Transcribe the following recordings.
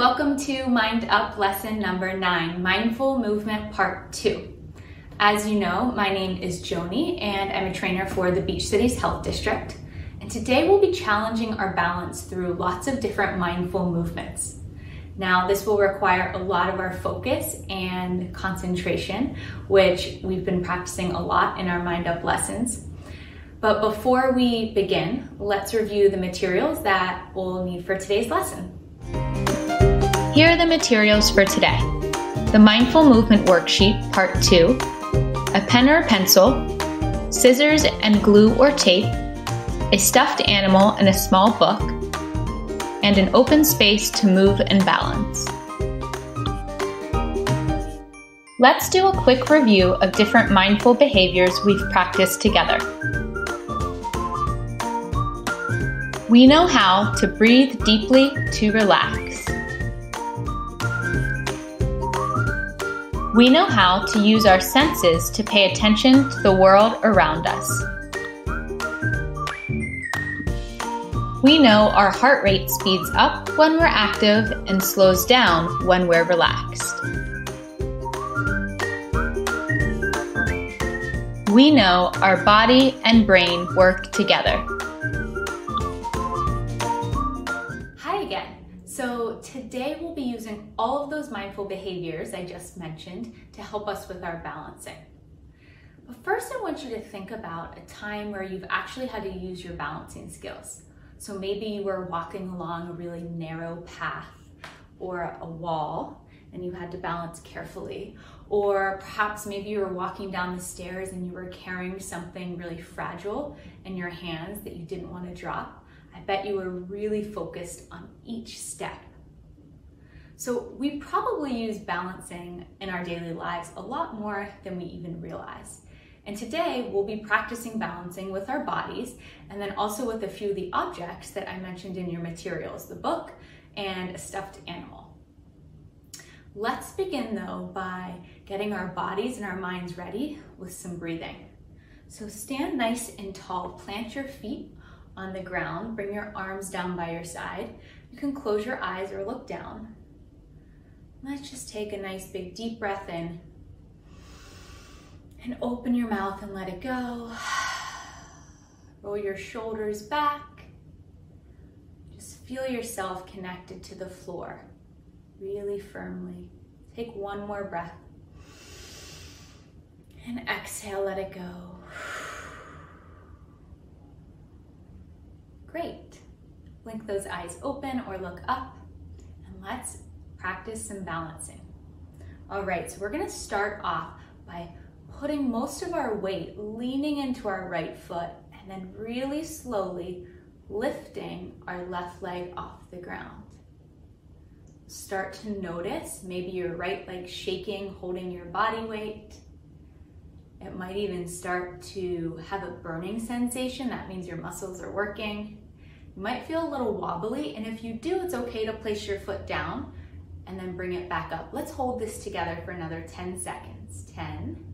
Welcome to MindUP lesson number 9, Mindful Movement Part 2. As you know, my name is Joni and I'm a trainer for the Beach Cities Health District. And today we'll be challenging our balance through lots of different mindful movements. Now, this will require a lot of our focus and concentration, which we've been practicing a lot in our MindUP lessons. But before we begin, let's review the materials that we'll need for today's lesson. Here are the materials for today. The Mindful Movement Worksheet, Part 2, a pen or pencil, scissors and glue or tape, a stuffed animal and a small book, and an open space to move and balance. Let's do a quick review of different mindful behaviors we've practiced together. We know how to breathe deeply to relax. We know how to use our senses to pay attention to the world around us. We know our heart rate speeds up when we're active and slows down when we're relaxed. We know our body and brain work together. Hi again. So today we'll be using all of those mindful behaviors I just mentioned to help us with our balancing. But first I want you to think about a time where you've actually had to use your balancing skills. So maybe you were walking along a really narrow path or a wall and you had to balance carefully. Or perhaps maybe you were walking down the stairs and you were carrying something really fragile in your hands that you didn't want to drop. I bet you were really focused on each step. So we probably use balancing in our daily lives a lot more than we even realize. And today we'll be practicing balancing with our bodies and then also with a few of the objects that I mentioned in your materials, the book and a stuffed animal. Let's begin though by getting our bodies and our minds ready with some breathing. So stand nice and tall, plant your feet on the ground, bring your arms down by your side. You can close your eyes or look down. Let's just take a nice big deep breath in and open your mouth and let it go. Roll your shoulders back. Just feel yourself connected to the floor really firmly. Take one more breath and exhale, let it go. Great. Blink those eyes open or look up and let's practice some balancing. All right, so we're gonna start off by putting most of our weight leaning into our right foot and then really slowly lifting our left leg off the ground. Start to notice maybe your right leg shaking, holding your body weight. It might even start to have a burning sensation. That means your muscles are working. You might feel a little wobbly, and if you do, it's okay to place your foot down and then bring it back up. Let's hold this together for another 10 seconds. 10,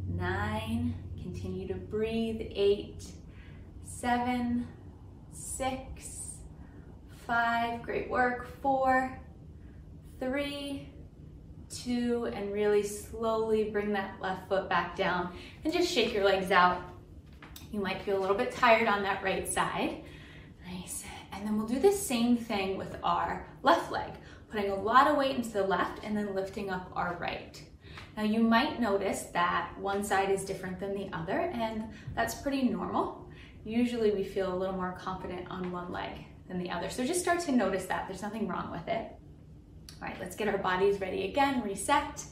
9, continue to breathe. 8, 7, 6, 5, great work. 4, 3, 2, and really slowly bring that left foot back down and just shake your legs out. You might feel a little bit tired on that right side. Nice. And then we'll do the same thing with our left leg, putting a lot of weight into the left and then lifting up our right. Now you might notice that one side is different than the other, and that's pretty normal. Usually we feel a little more confident on one leg than the other. So just start to notice that. There's nothing wrong with it. All right, let's get our bodies ready again, reset,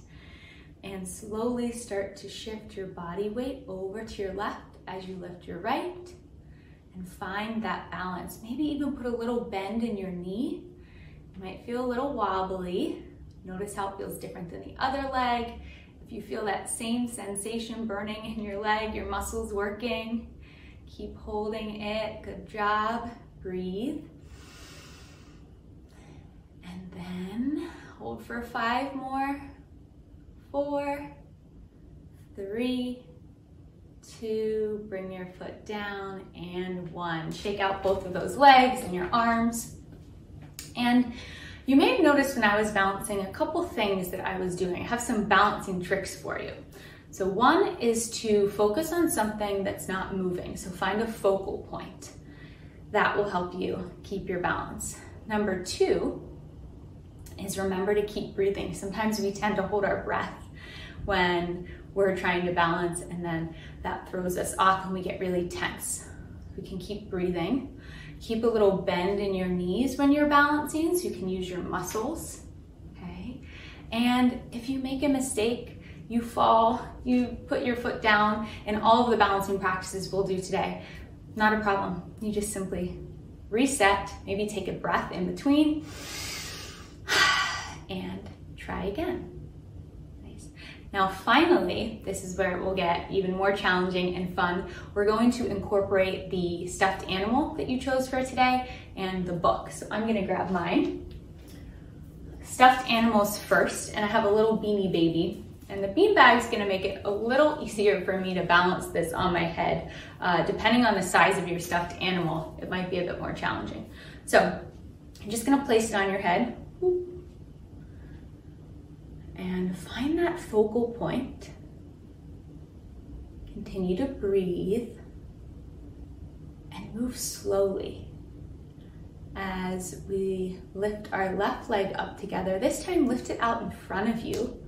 and slowly start to shift your body weight over to your left as you lift your right, and find that balance. Maybe even put a little bend in your knee. You might feel a little wobbly. Notice how it feels different than the other leg. If you feel that same sensation burning in your leg, your muscles working, keep holding it. Good job. Breathe. And then hold for 5 more. 4, 3, 2, bring your foot down, and 1. Shake out both of those legs and your arms. And You may have noticed when I was balancing a couple things that I was doing. I have some balancing tricks for you. So one is to focus on something that's not moving. So find a focal point. That will help you keep your balance. Number two is remember to keep breathing. Sometimes we tend to hold our breath when we're trying to balance, and then that throws us off and we get really tense. We can keep breathing. Keep a little bend in your knees when you're balancing so you can use your muscles, okay? And if you make a mistake, you fall, you put your foot down, and all of the balancing practices we'll do today, not a problem. You just simply reset, maybe take a breath in between, and try again. Nice. Now finally, this is where it will get even more challenging and fun. We're going to incorporate the stuffed animal that you chose for today and the book. So I'm gonna grab mine. Stuffed animals first, and I have a little beanie baby. And the beanbag's gonna make it a little easier for me to balance this on my head. Depending on the size of your stuffed animal, it might be a bit more challenging. So I'm just gonna place it on your head. And find that focal point. Continue to breathe and move slowly as we lift our left leg up together. This time, lift it out in front of you.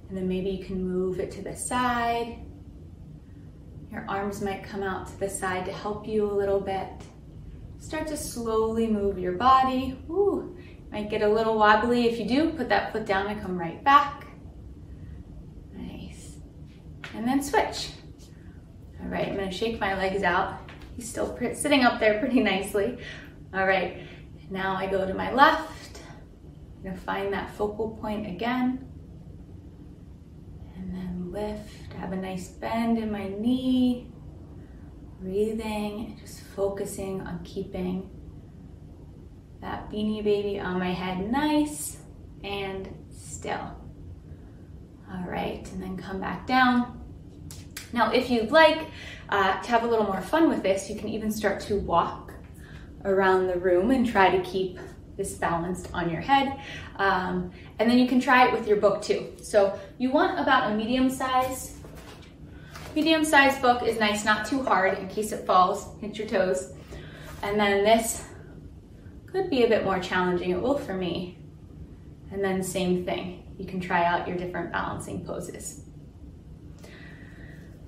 And then maybe you can move it to the side. Your arms might come out to the side to help you a little bit. Start to slowly move your body. Ooh, might get a little wobbly. If you do, put that foot down and come right back. Nice. And then switch. All right, I'm gonna shake my legs out. He's still sitting up there pretty nicely. All right, now I go to my left. I'm gonna find that focal point again. And then lift, have a nice bend in my knee. Breathing and just focusing on keeping that beanie baby on my head nice and still. All right, and then come back down. Now, if you'd like to have a little more fun with this, you can even start to walk around the room and try to keep this balanced on your head. And then you can try it with your book too. So you want about a medium-sized book is nice, not too hard in case it falls, hit your toes. And then this could be a bit more challenging, it will for me. And then same thing, you can try out your different balancing poses.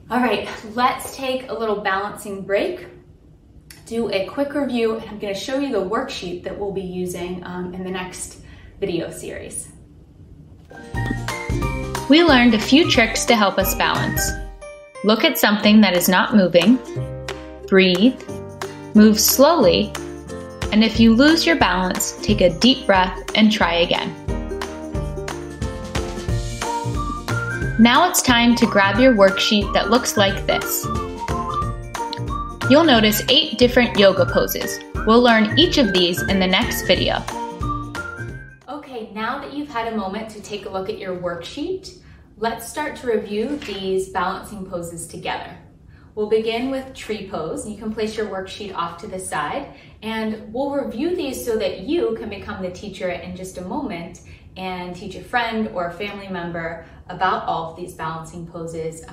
All right, let's take a little balancing break, do a quick review, and I'm gonna show you the worksheet that we'll be using in the next video series. We learned a few tricks to help us balance. Look at something that is not moving, breathe, move slowly, and if you lose your balance, take a deep breath and try again. Now it's time to grab your worksheet that looks like this. You'll notice 8 different yoga poses. We'll learn each of these in the next video. Okay, now that you've had a moment to take a look at your worksheet, let's start to review these balancing poses together. We'll begin with tree pose. You can place your worksheet off to the side, and we'll review these so that you can become the teacher in just a moment and teach a friend or a family member about all of these balancing poses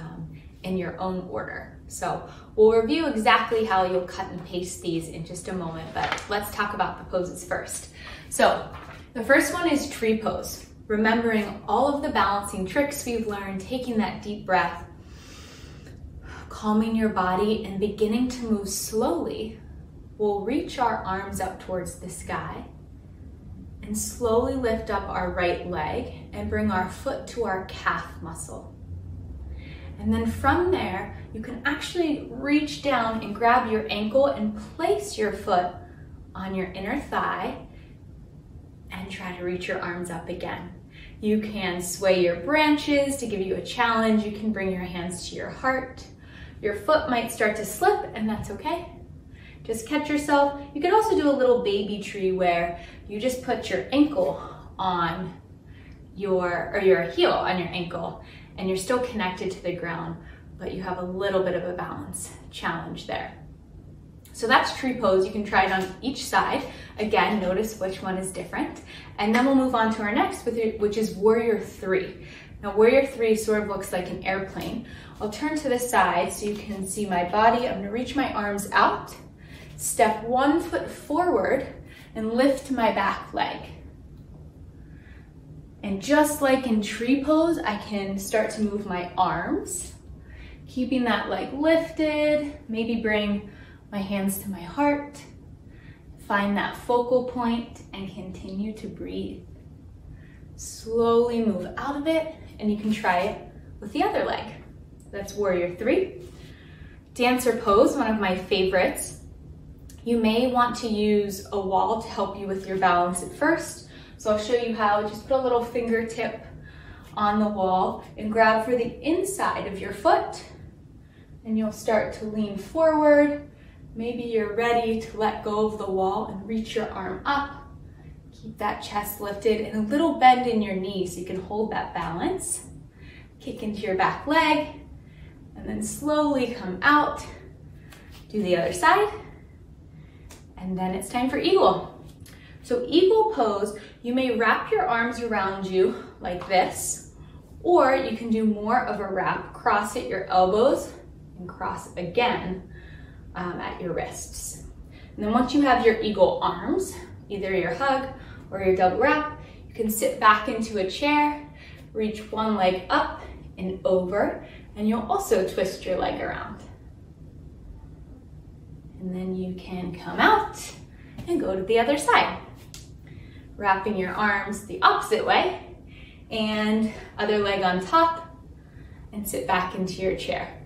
in your own order. So we'll review exactly how you'll cut and paste these in just a moment, but let's talk about the poses first. So the first one is tree pose. Remembering all of the balancing tricks we've learned, taking that deep breath, calming your body, and beginning to move slowly. We'll reach our arms up towards the sky and slowly lift up our right leg and bring our foot to our calf muscle. And then from there, you can actually reach down and grab your ankle and place your foot on your inner thigh and try to reach your arms up again. You can sway your branches to give you a challenge. You can bring your hands to your heart. Your foot might start to slip, and that's okay. Just catch yourself. You can also do a little baby tree where you just put your ankle on your heel on your ankle, and you're still connected to the ground, but you have a little bit of a balance challenge there. So that's tree pose. You can try it on each side. Again, notice which one is different. And then we'll move on to our next, which is warrior three. Now warrior three sort of looks like an airplane. I'll turn to the side so you can see my body. I'm gonna reach my arms out, step 1 foot forward, and lift my back leg. And just like in tree pose, I can start to move my arms, keeping that leg lifted, maybe bring my hands to my heart, find that focal point, and continue to breathe. Slowly move out of it, and you can try it with the other leg. That's warrior three. Dancer pose, one of my favorites. You may want to use a wall to help you with your balance at first. So I'll show you how. Just put a little fingertip on the wall and grab for the inside of your foot, and you'll start to lean forward. Maybe you're ready to let go of the wall and reach your arm up. Keep that chest lifted and a little bend in your knees so you can hold that balance. Kick into your back leg and then slowly come out. Do the other side. And then it's time for eagle. So eagle pose, you may wrap your arms around you like this, or you can do more of a wrap, cross at your elbows and cross again at your wrists. And then once you have your eagle arms, either your hug or your double wrap, you can sit back into a chair, reach one leg up and over, and you'll also twist your leg around. And then you can come out and go to the other side. Wrapping your arms the opposite way, and other leg on top, and sit back into your chair.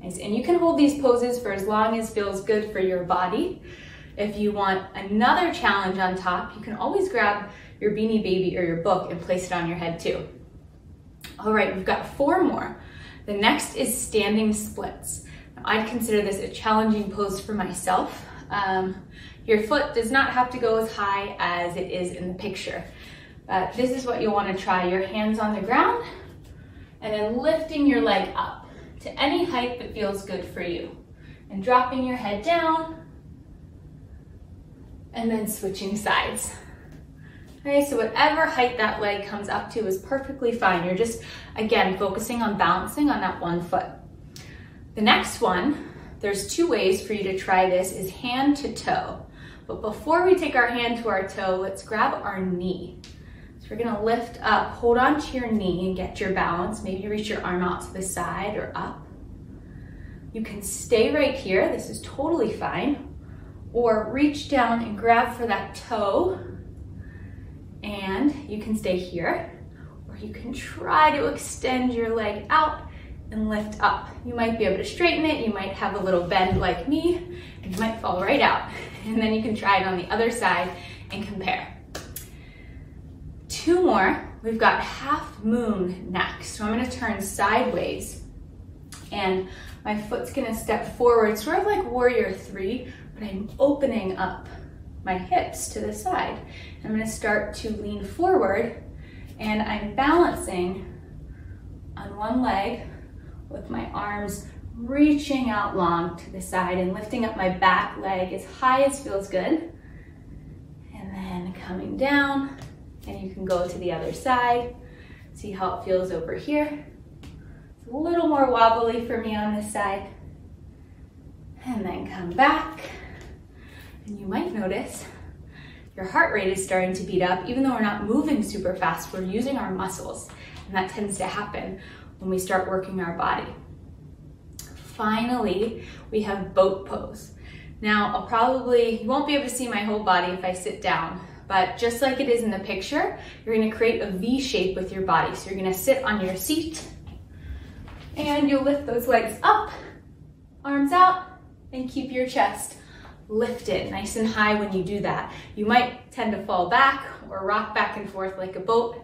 Nice. And you can hold these poses for as long as feels good for your body. If you want another challenge on top, you can always grab your Beanie Baby or your book and place it on your head too. All right, we've got 4 more. The next is standing splits. Now, I'd consider this a challenging pose for myself. Your foot does not have to go as high as it is in the picture. This is what you'll want to try. Your hands on the ground, and then lifting your leg up to any height that feels good for you. And dropping your head down, and then switching sides. Okay, so whatever height that leg comes up to is perfectly fine. You're just, again, focusing on balancing on that one foot. The next one, there's 2 ways for you to try this, is hand to toe. But before we take our hand to our toe, let's grab our knee. So we're gonna lift up, hold on to your knee and get your balance. Maybe reach your arm out to the side or up. You can stay right here, this is totally fine. Or reach down and grab for that toe, and you can stay here. Or you can try to extend your leg out and lift up. You might be able to straighten it, you might have a little bend like me, and you might fall right out. And then you can try it on the other side and compare. 2 more. We've got half moon next. So I'm gonna turn sideways, and my foot's gonna step forward, sort of like warrior three, but I'm opening up my hips to the side. I'm gonna start to lean forward, and I'm balancing on one leg with my arms reaching out long to the side and lifting up my back leg as high as feels good. And then coming down, and you can go to the other side. See how it feels over here. It's a little more wobbly for me on this side. And then come back. And you might notice your heart rate is starting to beat up. Even though we're not moving super fast, we're using our muscles. And that tends to happen when we start working our body. Finally, we have boat pose. Now, you won't be able to see my whole body if I sit down, but just like it is in the picture, you're gonna create a V shape with your body. So you're gonna sit on your seat, and you'll lift those legs up, arms out, and keep your chest lifted nice and high when you do that. You might tend to fall back or rock back and forth like a boat.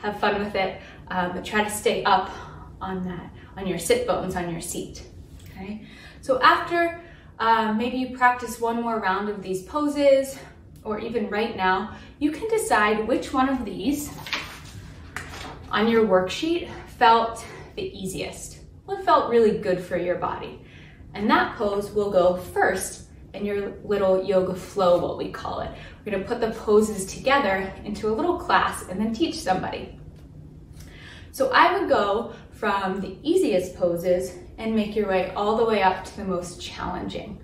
Have fun with it, but try to stay up on your sit bones on your seat. Okay? So after maybe you practice one more round of these poses, or even right now, you can decide which one of these on your worksheet felt the easiest. What felt really good for your body? And that pose will go first in your little yoga flow, what we call it. We're gonna put the poses together into a little class and then teach somebody. So I would go from the easiest poses and make your way all the way up to the most challenging.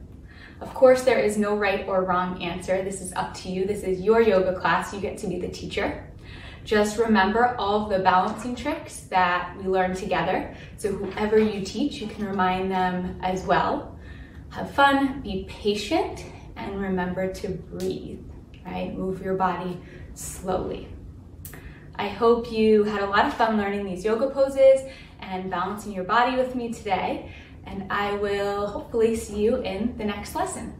Of course, there is no right or wrong answer. This is up to you. This is your yoga class. You get to be the teacher. Just remember all of the balancing tricks that we learned together. So whoever you teach, you can remind them as well. Have fun, be patient, and remember to breathe, right? Move your body slowly. I hope you had a lot of fun learning these yoga poses and balancing your body with me today. And I will hopefully see you in the next lesson.